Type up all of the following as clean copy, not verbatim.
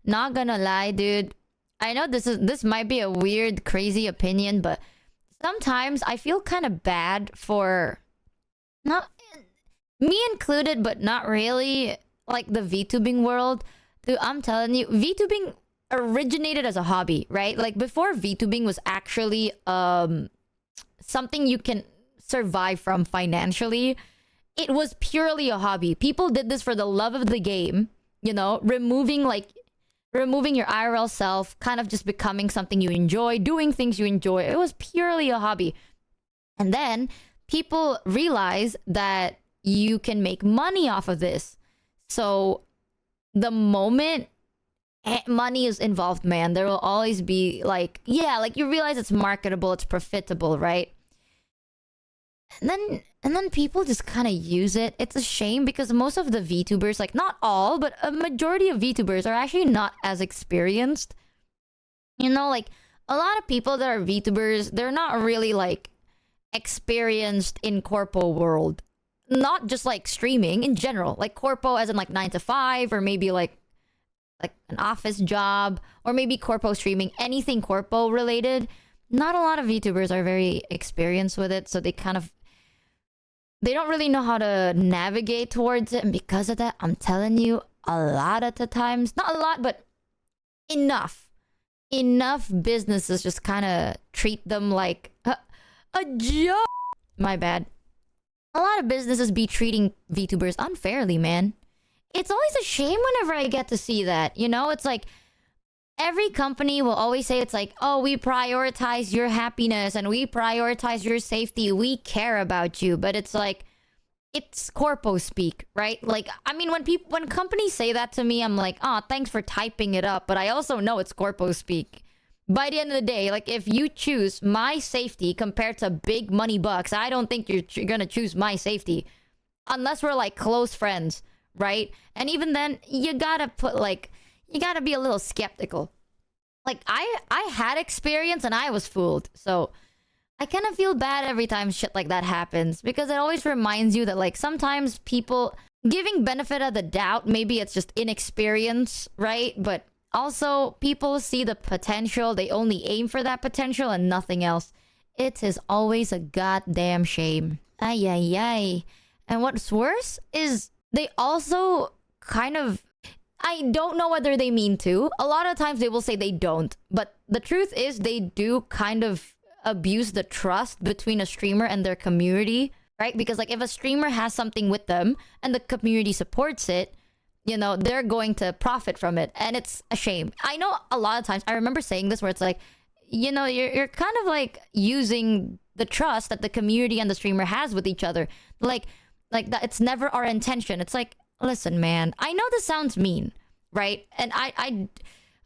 Not gonna lie, dude. I know this might be a weird, crazy opinion, but sometimes I feel kind of bad for not me included, but not really, like the VTubing world. Dude, I'm telling you, VTubing originated as a hobby, right? Like before VTubing was actually something you can survive from financially. It was purely a hobby. People did this for the love of the game, you know, removing your IRL self, kind of just becoming something you enjoy, doing things you enjoy. It was purely a hobby. And then people realize that you can make money off of this. So the moment money is involved, man, there will always be like, yeah, like you realize it's marketable, it's profitable, right? And then people just kind of use it. It's a shame because most of the VTubers, like not all, but a majority of VTubers are actually not as experienced. You know, like a lot of people that are VTubers, they're not really like experienced in corpo world. Not just like streaming in general, like corpo as in like 9 to 5 or maybe like an office job or maybe corpo streaming, anything corpo related. Not a lot of VTubers are very experienced with it, so they don't really know how to navigate towards it. And because of that, I'm telling you, a lot of the times, not a lot, but enough businesses just kind of treat them like a joke. My bad. A lot of businesses be treating VTubers unfairly, man. It's always a shame whenever I get to see that. You know, it's like every company will always say it's like, oh, we prioritize your happiness and we prioritize your safety. We care about you. But it's like, it's corpo speak, right? Like, I mean, when companies say that to me, I'm like, oh, thanks for typing it up. But I also know it's corpo speak. By the end of the day, like, if you choose my safety compared to big money bucks, I don't think you're gonna choose my safety. Unless we're, like, close friends, right? And even then, you gotta be a little skeptical. Like, I had experience and I was fooled. So, I kind of feel bad every time shit like that happens. Because it always reminds you that, like, sometimes people... Giving benefit of the doubt, maybe it's just inexperience, right? But... also, people see the potential. They only aim for that potential and nothing else. It is always a goddamn shame. Ay, ay, ay. And what's worse is they also kind of... I don't know whether they mean to. A lot of times they will say they don't. But the truth is they do kind of abuse the trust between a streamer and their community, right? Because like if a streamer has something with them and the community supports it, you know, they're going to profit from it. And it's a shame. I know a lot of times, I remember saying this where it's like, you know, you're kind of like using the trust that the community and the streamer has with each other. Like that it's never our intention. It's like, listen, man, I know this sounds mean, right? And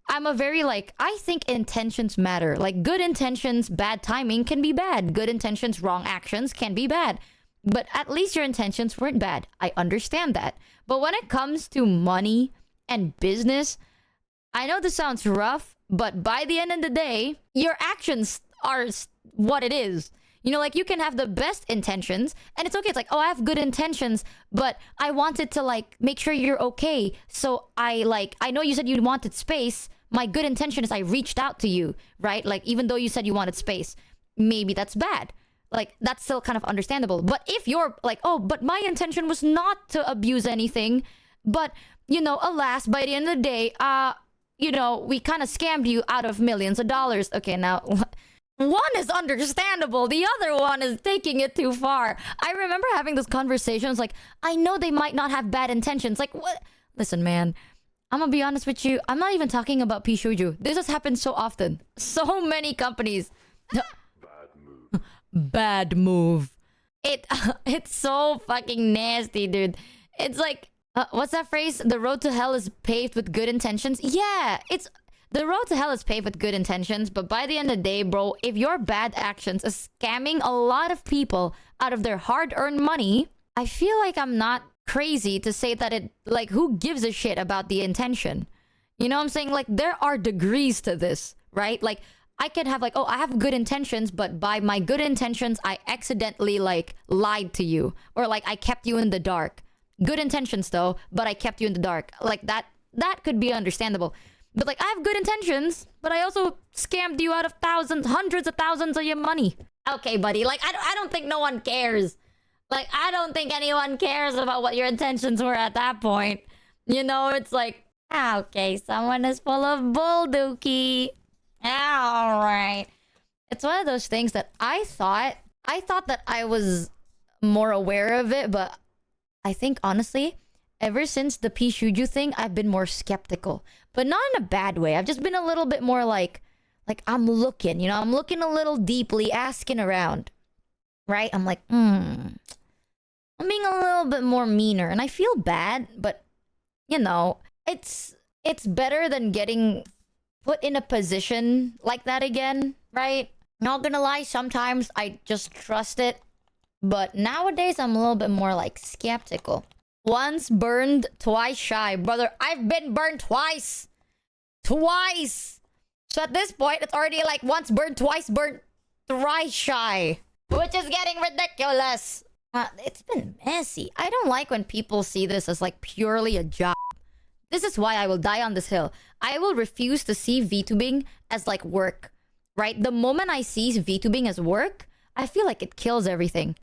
I'm a very like, I think intentions matter. Like good intentions, bad timing can be bad. Good intentions, wrong actions can be bad. But at least your intentions weren't bad. I understand that. But when it comes to money and business, I know this sounds rough, but by the end of the day, your actions are what it is. You know, like you can have the best intentions and it's okay. It's like, oh, I have good intentions, but I wanted to like make sure you're okay. So I know you said you wanted space. My good intention is I reached out to you, right? Like even though you said you wanted space, maybe that's bad. Like, that's still kind of understandable. But if you're like, oh, but my intention was not to abuse anything. But, you know, alas, by the end of the day, you know, we kind of scammed you out of millions of dollars. Okay, now, one is understandable. The other one is taking it too far. I remember having this conversation. It's like, I know they might not have bad intentions. Like, what? Listen, man. I'm gonna be honest with you. I'm not even talking about Pishuju. This has happened so often. So many companies... Bad move. It's so fucking nasty, dude. It's like, what's that phrase? The road to hell is paved with good intentions. Yeah, it's the road to hell is paved with good intentions. But by the end of the day, bro, if your bad actions is scamming a lot of people out of their hard-earned money, I feel like I'm not crazy to say that it, like, who gives a shit about the intention? You know what I'm saying? Like, there are degrees to this, right? Like, I could have like, oh, I have good intentions, but by my good intentions, I accidentally like lied to you. Or like I kept you in the dark. Good intentions though, but I kept you in the dark. Like that could be understandable. But like, I have good intentions, but I also scammed you out of thousands, hundreds of thousands of your money. Okay, buddy. Like, I don't think no one cares. Like, I don't think anyone cares about what your intentions were at that point. You know, it's like, okay, someone is full of bull, Dookie. All right. It's one of those things that I thought that I was more aware of it, but I think honestly, ever since the Pishuju thing, I've been more skeptical. But not in a bad way. I've just been a little bit more like I'm looking, you know, I'm looking a little deeply, asking around. Right? I'm like, I'm being a little bit more meaner. And I feel bad, but you know, it's better than getting put in a position like that again, right? Not gonna lie, sometimes I just trust it. But nowadays, I'm a little bit more like skeptical. Once burned, twice shy. Brother, I've been burned twice. Twice! So at this point, it's already like once burned, twice burned, thrice shy. Which is getting ridiculous. It's been messy. I don't like when people see this as like purely a job. This is why I will die on this hill. I will refuse to see VTubing as like work. Right? The moment I see VTubing as work, I feel like it kills everything.